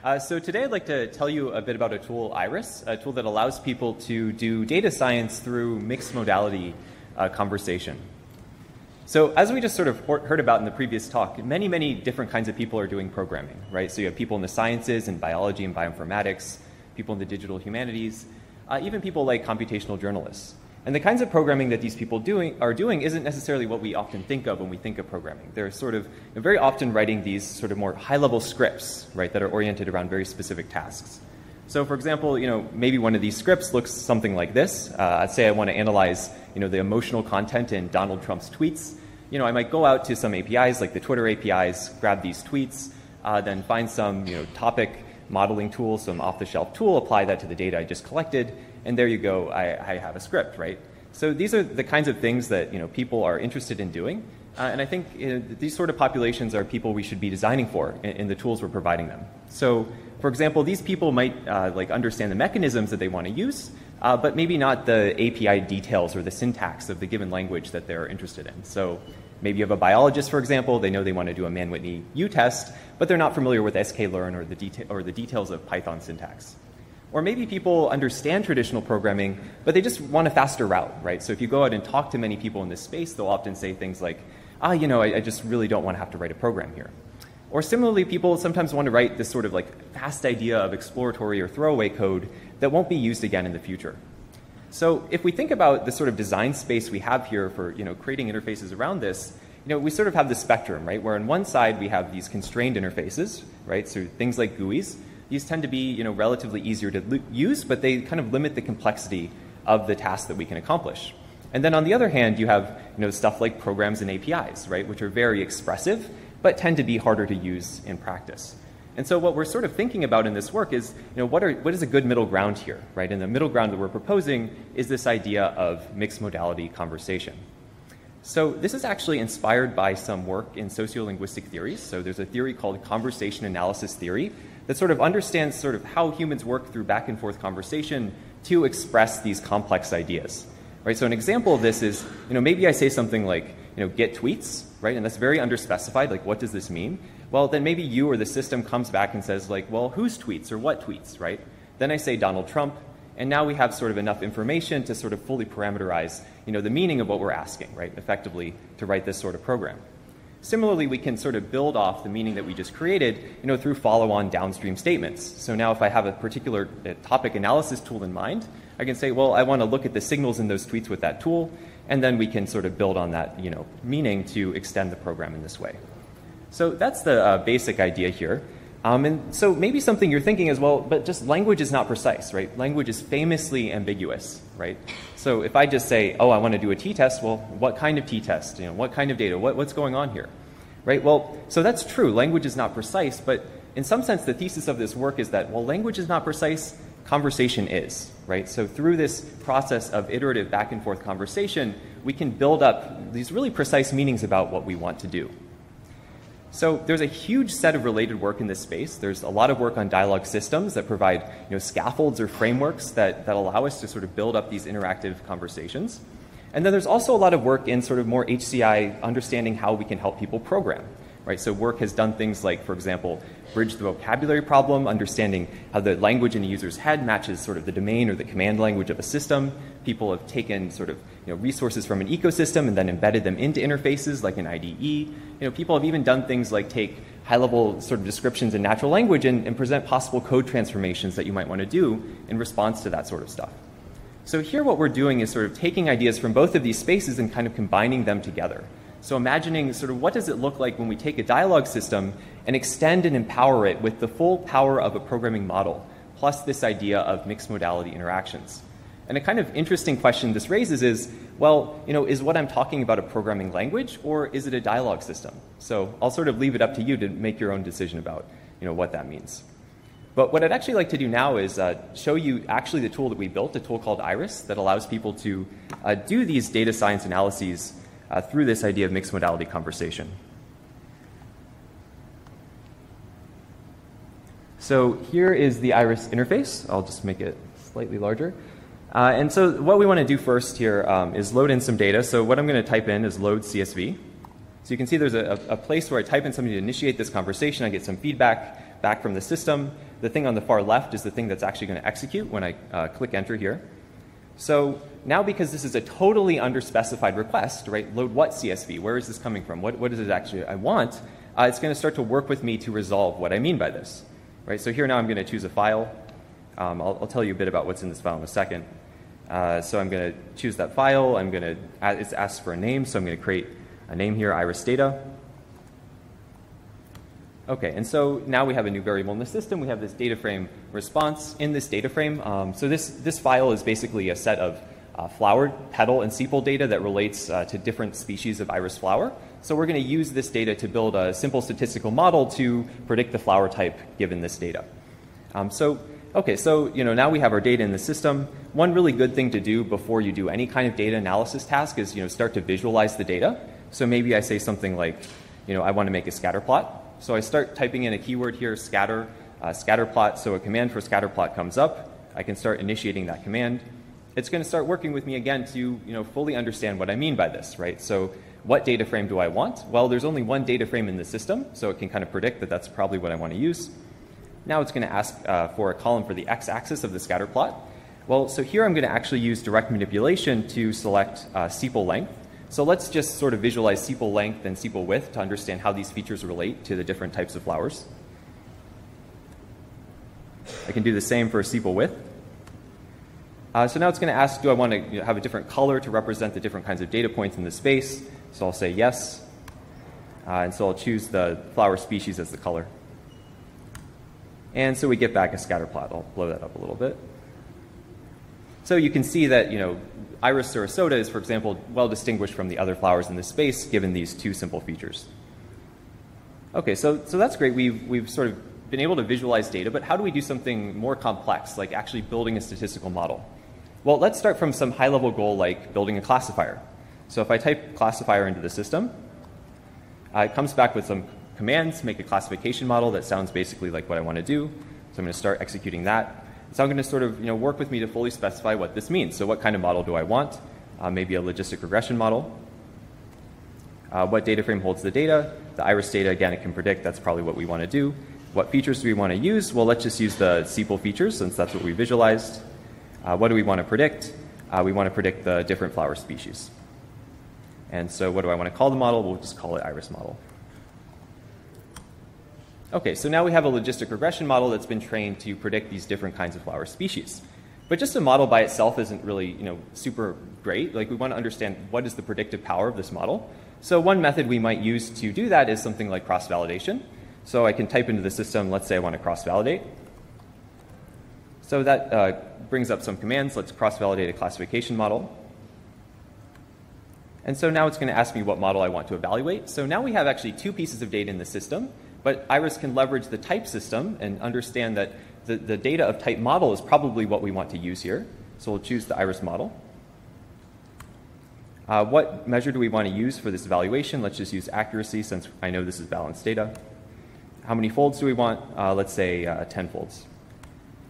So today I'd like to tell you a bit about a tool, Iris, a tool that allows people to do data science through mixed modality conversation. So as we just sort of heard about in the previous talk, many different kinds of people are doing programming, right? So you have people in the sciences and biology and bioinformatics, people in the digital humanities, even people like computational journalists. And the kinds of programming that these people are doing isn't necessarily what we often think of when we think of programming. They're sort of very often writing these sort of more high-level scripts, right, that are oriented around very specific tasks. So for example, maybe one of these scripts looks something like this. I'd say I want to analyze, the emotional content in Donald Trump's tweets. I might go out to some APIs like the Twitter APIs, grab these tweets, then find some, topic modeling tool, some off-the-shelf tool, apply that to the data I just collected, and there you go, I have a script, right? So these are the kinds of things that people are interested in doing, and I think these sort of populations are people we should be designing for in the tools we're providing them. So, for example, these people might understand the mechanisms that they want to use, but maybe not the API details or the syntax of the given language that they're interested in. So maybe you have a biologist, for example, they know they want to do a Mann-Whitney U-test, but they're not familiar with sklearn or the details of Python syntax. Or maybe people understand traditional programming, but they just want a faster route, right? So if you go out and talk to many people in this space, they'll often say things like, I just really don't want to have to write a program here. Or similarly, people sometimes want to write this sort of fast idea of exploratory or throwaway code that won't be used again in the future. So if we think about the sort of design space we have here for creating interfaces around this, we sort of have the spectrum, right? Where on one side we have these constrained interfaces, right? So things like GUIs. These tend to be relatively easier to use, but they kind of limit the complexity of the task that we can accomplish. And then on the other hand, you have stuff like programs and APIs, right? Which are very expressive, but tend to be harder to use in practice. And so what we're sort of thinking about in this work is, what is a good middle ground here, right? And the middle ground that we're proposing is this idea of mixed modality conversation. So this is actually inspired by some work in sociolinguistic theories. So there's a theory called conversation analysis theory that sort of understands sort of how humans work through back and forth conversation to express these complex ideas, right? So an example of this is, maybe I say something like, get tweets, right? And that's very underspecified, like what does this mean? Well, then maybe you or the system comes back and says like, well, whose tweets or what tweets, right? Then I say Donald Trump, and now we have sort of enough information to sort of fully parameterize, the meaning of what we're asking, right? Effectively to write this sort of program. Similarly, we can sort of build off the meaning that we just created, through follow-on downstream statements. So now if I have a particular topic analysis tool in mind, I can say, well, I want to look at the signals in those tweets with that tool, and then we can sort of build on that, meaning to extend the program in this way. So that's the basic idea here. And so maybe something you're thinking is, well, but just language is not precise, right? Language is famously ambiguous, right? So if I just say, oh, I want to do a t-test, well, what kind of t-test? What kind of data? What's going on here, right? Well, so that's true. Language is not precise, but in some sense, the thesis of this work is that, well, language is not precise, conversation is, right? So through this process of iterative back and forth conversation, we can build up these really precise meanings about what we want to do. So there's a huge set of related work in this space. There's a lot of work on dialogue systems that provide scaffolds or frameworks that allow us to sort of build up these interactive conversations. And then there's also a lot of work in sort of more HCI, understanding how we can help people program, right? So work has done things like, for example, bridge the vocabulary problem, understanding how the language in a user's head matches sort of the domain or the command language of a system. People have taken sort of resources from an ecosystem and then embedded them into interfaces like an IDE. People have even done things like take high-level sort of descriptions in natural language and present possible code transformations that you might want to do in response to that sort of stuff. So here what we're doing is sort of taking ideas from both of these spaces and kind of combining them together. So imagining sort of what does it look like when we take a dialogue system and extend and empower it with the full power of a programming model, plus this idea of mixed modality interactions. And a kind of interesting question this raises is, well, is what I'm talking about a programming language or is it a dialogue system? So I'll sort of leave it up to you to make your own decision about, what that means. But what I'd actually like to do now is show you actually the tool that we built, a tool called Iris that allows people to do these data science analyses through this idea of mixed modality conversation. So here is the Iris interface. I'll just make it slightly larger. And so what we want to do first here is load in some data. So what I'm going to type in is load CSV. So you can see there's a place where I type in something to initiate this conversation. I get some feedback. back from the system. The thing on the far left is the thing that's actually going to execute when I click enter here. So now, because this is a totally underspecified request, right, load what CSV? Where is this coming from? What is it actually I want? It's going to start to work with me to resolve what I mean by this. Right? So here now I'm going to choose a file. I'll tell you a bit about what's in this file in a second. So I'm going to choose that file. It asks for a name, so I'm going to create a name here, iris data. Okay, and so now we have a new variable in the system. We have this data frame response in this data frame. So this file is basically a set of flower, petal, and sepal data that relates to different species of iris flower. So we're going to use this data to build a simple statistical model to predict the flower type given this data. So now we have our data in the system. One really good thing to do before you do any kind of data analysis task is start to visualize the data. So maybe I say something like, I want to make a scatter plot. So I start typing in a keyword here, scatter plot. So a command for scatter plot comes up. I can start initiating that command. It's going to start working with me again to fully understand what I mean by this, right? So what data frame do I want? Well, there's only one data frame in the system, so it can kind of predict that that's probably what I want to use. Now it's going to ask for a column for the x-axis of the scatter plot. Well, so here I'm going to actually use direct manipulation to select sepal length. So let's just sort of visualize sepal length and sepal width to understand how these features relate to the different types of flowers. I can do the same for sepal width. So now it's going to ask, do I want to have a different color to represent the different kinds of data points in the space? So I'll say yes. And so I'll choose the flower species as the color. And so we get back a scatter plot. I'll blow that up a little bit. So you can see that, Iris sarasota is, for example, well distinguished from the other flowers in this space, given these two simple features. Okay, so that's great. We've sort of been able to visualize data, but how do we do something more complex, like actually building a statistical model? Well, let's start from some high-level goal like building a classifier. So if I type classifier into the system, it comes back with some commands, make a classification model that sounds basically like what I want to do. So I'm going to start executing that. So I'm going to sort of work with me to fully specify what this means. So what kind of model do I want? Maybe a logistic regression model. What data frame holds the data? The iris data, again, it can predict. That's probably what we want to do. What features do we want to use? Well, let's just use the sepal features since that's what we visualized. What do we want to predict? We want to predict the different flower species. And so what do I want to call the model? We'll just call it iris model. Okay, so now we have a logistic regression model that's been trained to predict these different kinds of flower species. But just a model by itself isn't really, super great. Like, we want to understand what is the predictive power of this model. So one method we might use to do that is something like cross-validation. So I can type into the system, let's say I want to cross-validate. So that brings up some commands. Let's cross-validate a classification model. And so now it's going to ask me what model I want to evaluate. So now we have actually two pieces of data in the system. But Iris can leverage the type system and understand that the data of type model is probably what we want to use here. So we'll choose the Iris model. What measure do we want to use for this evaluation? Let's just use accuracy since I know this is balanced data. How many folds do we want? Let's say 10 folds.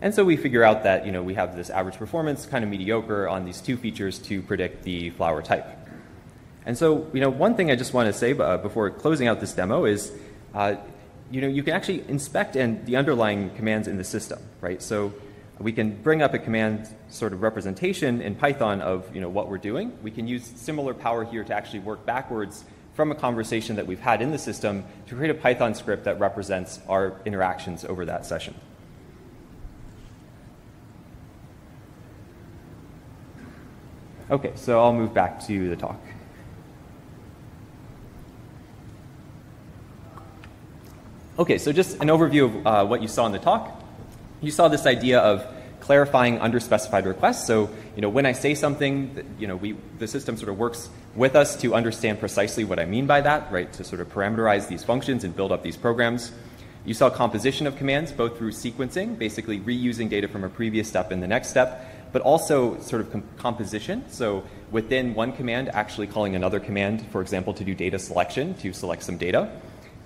And so we figure out that we have this average performance, kind of mediocre, on these two features to predict the flower type. And so one thing I just want to say before closing out this demo is you can actually inspect the underlying commands in the system, right? So we can bring up a command sort of representation in Python of what we're doing. We can use similar power here to actually work backwards from a conversation that we've had in the system to create a Python script that represents our interactions over that session. Okay, so I'll move back to the talk. Okay, so just an overview of what you saw in the talk. You saw this idea of clarifying underspecified requests. So, when I say something, the system sort of works with us to understand precisely what I mean by that, right? To sort of parameterize these functions and build up these programs. You saw composition of commands, both through sequencing, basically reusing data from a previous step in the next step, but also sort of composition. So within one command, actually calling another command, for example, to do data selection, to select some data.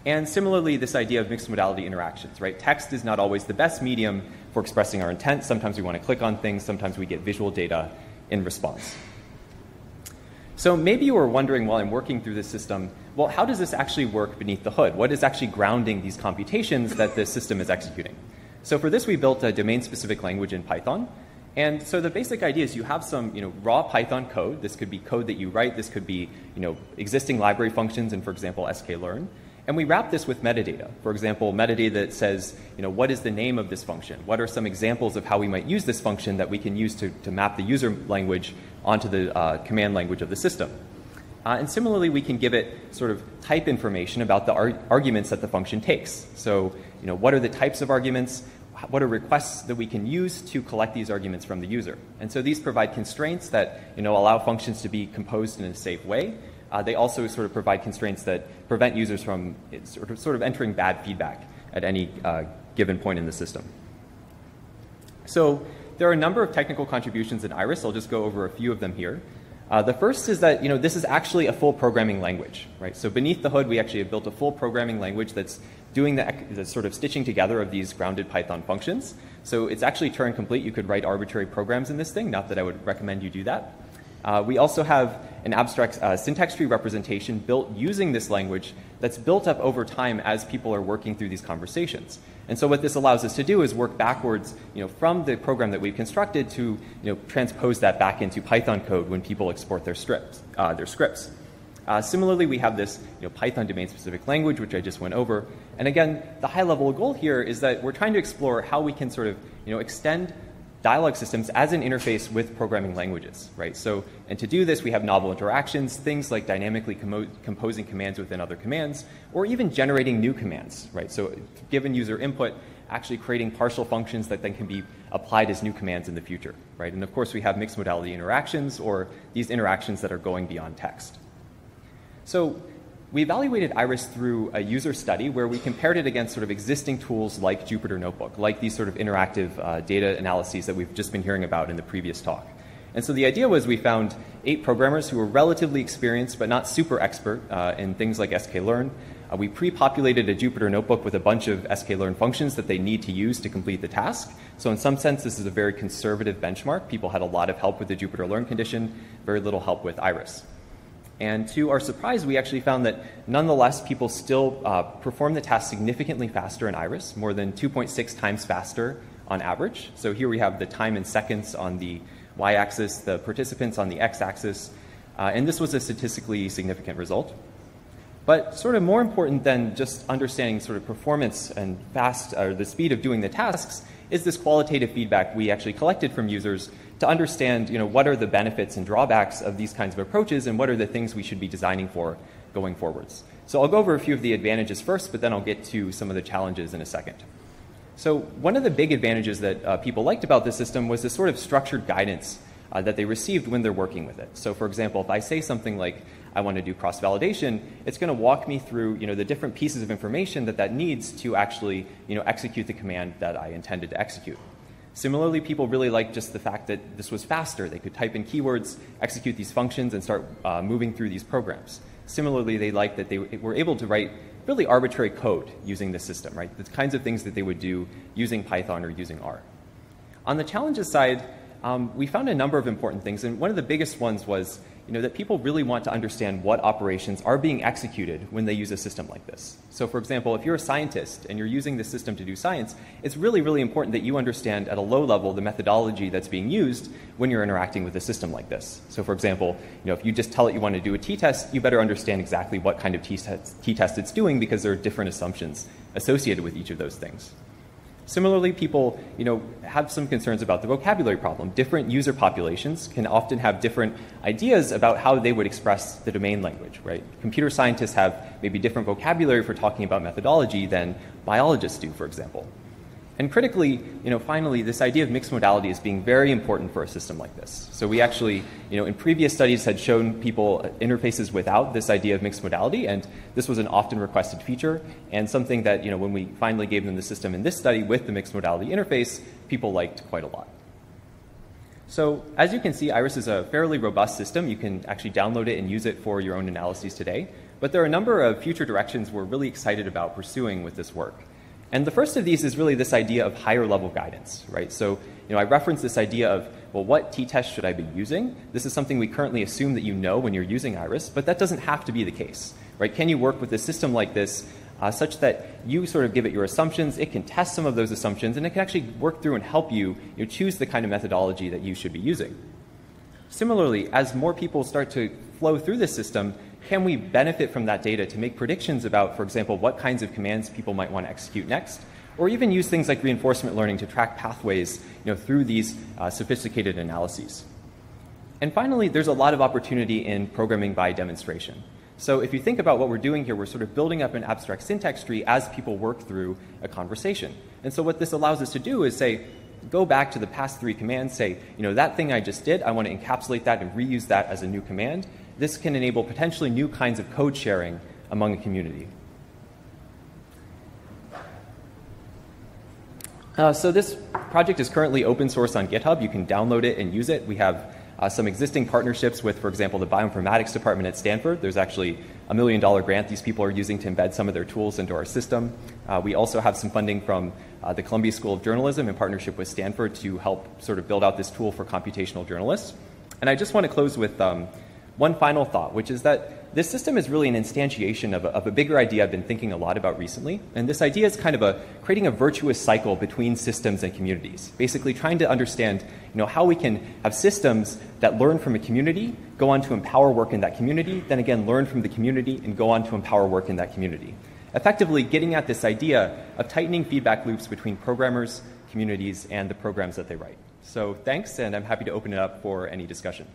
And similarly, this idea of mixed modality interactions, right? Text is not always the best medium for expressing our intent. Sometimes we want to click on things. Sometimes we get visual data in response. So maybe you were wondering while I'm working through this system, well, how does this actually work beneath the hood? What is actually grounding these computations that the system is executing? So for this, we built a domain-specific language in Python. And so the basic idea is you have some raw Python code. This could be code that you write. This could be existing library functions in, for example, sklearn. And we wrap this with metadata. For example, metadata that says, what is the name of this function? What are some examples of how we might use this function that we can use to map the user language onto the command language of the system? And similarly, we can give it sort of type information about the arguments that the function takes. So, what are the types of arguments? What are requests that we can use to collect these arguments from the user? And so these provide constraints that allow functions to be composed in a safe way. They also sort of provide constraints that prevent users from sort of entering bad feedback at any given point in the system. So there are a number of technical contributions in Iris. I'll just go over a few of them here. The first is that this is actually a full programming language, right? So beneath the hood, we actually have built a full programming language that's doing the sort of stitching together of these grounded Python functions. So it's actually Turing complete. You could write arbitrary programs in this thing. Not that I would recommend you do that. We also have an abstract syntax tree representation built using this language that's built up over time as people are working through these conversations. And so what this allows us to do is work backwards, from the program that we've constructed to, transpose that back into Python code when people export their scripts. Similarly, we have this, Python domain-specific language, which I just went over. And again, the high-level goal here is that we're trying to explore how we can sort of, extend dialogue systems as an interface with programming languages, right? So, and to do this, we have novel interactions, things like dynamically composing commands within other commands, or even generating new commands, right? So, given user input, actually creating partial functions that then can be applied as new commands in the future, right? And of course, we have mixed modality interactions, or these interactions that are going beyond text. So, we evaluated Iris through a user study where we compared it against sort of existing tools like Jupyter Notebook, like these sort of interactive data analyses that we've just been hearing about in the previous talk. And so the idea was we found 8 programmers who were relatively experienced but not super expert in things like sklearn. We pre-populated a Jupyter Notebook with a bunch of sklearn functions that they need to use to complete the task. So in some sense, this is a very conservative benchmark. People had a lot of help with the Jupyter Learn condition, very little help with Iris. And to our surprise, we actually found that nonetheless, people still perform the task significantly faster in Iris, more than 2.6 times faster on average. So here we have the time in seconds on the y-axis, the participants on the x-axis, and this was a statistically significant result. But sort of more important than just understanding sort of performance and the speed of doing the tasks is this qualitative feedback we actually collected from users to understand, what are the benefits and drawbacks of these kinds of approaches and what are the things we should be designing for going forwards. So I'll go over a few of the advantages first, but then I'll get to some of the challenges in a second. So one of the big advantages that people liked about this system was this sort of structured guidance that they received when they're working with it. So for example, if I say something like, I want to do cross-validation, it's going to walk me through, the different pieces of information that needs to actually, execute the command that I intended to execute. Similarly, people really liked just the fact that this was faster. They could type in keywords, execute these functions, and start moving through these programs. Similarly, they liked that they were able to write really arbitrary code using the system, right? The kinds of things that they would do using Python or using R. On the challenges side, we found a number of important things, and one of the biggest ones was that people really want to understand what operations are being executed when they use a system like this. So for example, if you're a scientist and you're using this system to do science, it's really, really important that you understand at a low level the methodology that's being used when you're interacting with a system like this. So for example, if you just tell it you want to do a t-test, you better understand exactly what kind of t-test it's doing because there are different assumptions associated with each of those things. Similarly, people, have some concerns about the vocabulary problem. Different user populations can often have different ideas about how they would express the domain language, right? Computer scientists have maybe different vocabulary for talking about methodology than biologists do, for example. And critically, finally, this idea of mixed modality is being very important for a system like this. So we actually, in previous studies had shown people interfaces without this idea of mixed modality, and this was an often requested feature, and something that, when we finally gave them the system in this study with the mixed modality interface, people liked quite a lot. So as you can see, Iris is a fairly robust system. You can actually download it and use it for your own analyses today. But there are a number of future directions we're really excited about pursuing with this work. And the first of these is really this idea of higher level guidance, right? So, I referenced this idea of, well, what t-test should I be using? This is something we currently assume that when you're using Iris, but that doesn't have to be the case. right? Can you work with a system like this such that you sort of give it your assumptions, it can test some of those assumptions, and it can actually work through and help you, choose the kind of methodology that you should be using. Similarly, as more people start to flow through the system, can we benefit from that data to make predictions about, for example, what kinds of commands people might want to execute next, or even use things like reinforcement learning to track pathways through these sophisticated analyses. And finally, there's a lot of opportunity in programming by demonstration. So if you think about what we're doing here, we're sort of building up an abstract syntax tree as people work through a conversation. And so what this allows us to do is say, go back to the past 3 commands, say, that thing I just did, I want to encapsulate that and reuse that as a new command. This can enable potentially new kinds of code sharing among a community. So this project is currently open source on GitHub. You can download it and use it. We have some existing partnerships with, for example, the bioinformatics department at Stanford. There's actually a $1 million grant these people are using to embed some of their tools into our system. We also have some funding from the Columbia School of Journalism in partnership with Stanford to help sort of build out this tool for computational journalists. And I just want to close with one final thought, which is that this system is really an instantiation of a bigger idea I've been thinking a lot about recently. And this idea is kind of creating a virtuous cycle between systems and communities, basically trying to understand how we can have systems that learn from a community, go on to empower work in that community, then again learn from the community and go on to empower work in that community. Effectively getting at this idea of tightening feedback loops between programmers, communities, and the programs that they write. So thanks, and I'm happy to open it up for any discussion.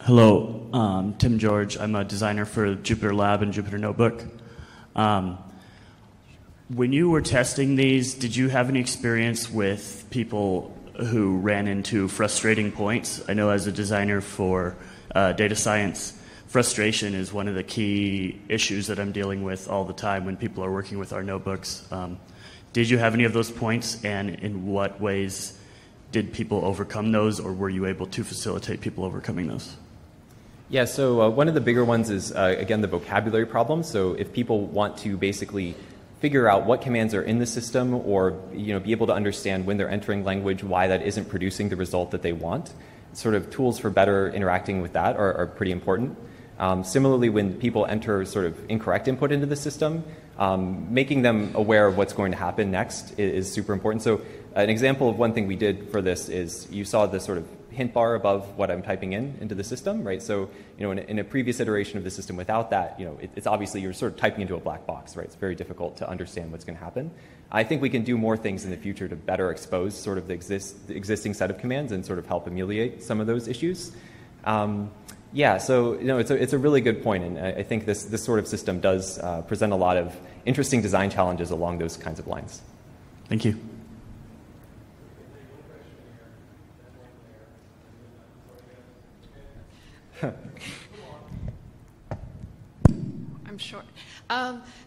Hello, Tim George. I'm a designer for Jupyter Lab and Jupyter Notebook. When you were testing these, did you have any experience with people who ran into frustrating points? I know as a designer for data science, frustration is one of the key issues that I'm dealing with all the time when people are working with our notebooks. Did you have any of those points, and in what ways did people overcome those, or were you able to facilitate people overcoming those? Yeah, so one of the bigger ones is, again, the vocabulary problem. So if people want to basically figure out what commands are in the system, or be able to understand when they're entering language why that isn't producing the result that they want, sort of tools for better interacting with that are pretty important. Similarly, when people enter sort of incorrect input into the system, making them aware of what's going to happen next is super important. So an example of one thing we did for this is you saw the sort of hint bar above what I'm typing into the system, right? So, in a previous iteration of the system without that, it's obviously you're sort of typing into a black box, right? It's very difficult to understand what's going to happen. I think we can do more things in the future to better expose sort of the existing set of commands and sort of help ameliorate some of those issues. Yeah, so it's a really good point, and I think this sort of system does present a lot of interesting design challenges along those kinds of lines. Thank you. I'm short.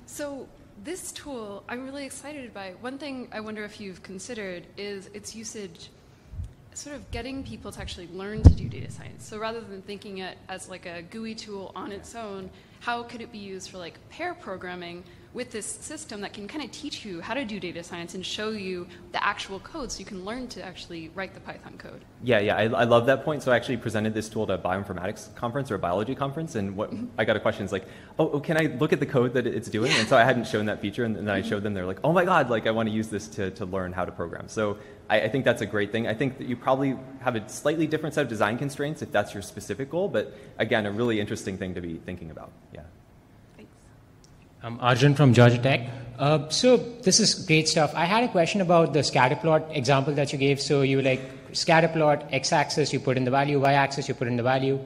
So this tool, I'm really excited by. One thing I wonder if you've considered is its usage, sort of getting people to actually learn to do data science. So rather than thinking it as like a GUI tool on its own, how could it be used for like pair programming with this system that can kind of teach you how to do data science and show you the actual code so you can learn to actually write the Python code? Yeah, I love that point. So I actually presented this tool at a bioinformatics conference or a biology conference, and what I got a question is like, oh, can I look at the code that it's doing? And so I hadn't shown that feature, and then I showed them. They're like, oh my God, like I want to use this to learn how to program. So I think that's a great thing. I think that you probably have a slightly different set of design constraints if that's your specific goal, but again, a really interesting thing to be thinking about. Yeah. I'm Arjun from Georgia Tech. So this is great stuff. I had a question about the scatterplot example that you gave. So you scatterplot, x-axis, you put in the value, y-axis, you put in the value.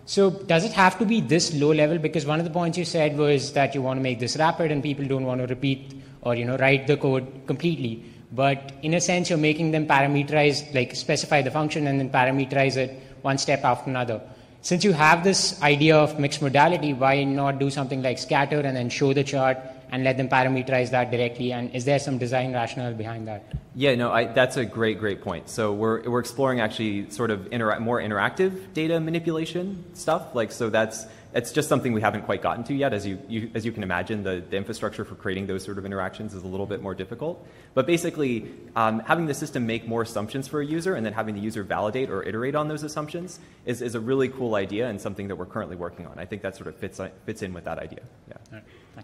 So does it have to be this low level? Because one of the points you said was that you want to make this rapid and people don't want to repeat or write the code completely. But in a sense, you're making them parameterize, like specify the function and then parameterize it one step after another. Since you have this idea of mixed modality, why not do something like scatter and then show the chart and let them parameterize that directly? And is there some design rationale behind that? Yeah, no, that's a great point. So we're exploring actually sort of more interactive data manipulation stuff. So that's It's just something we haven't quite gotten to yet. As you can imagine, the infrastructure for creating those sort of interactions is a little bit more difficult. But basically, having the system make more assumptions for a user and then having the user validate or iterate on those assumptions is a really cool idea and something that we're currently working on. I think that sort of fits in with that idea. Yeah.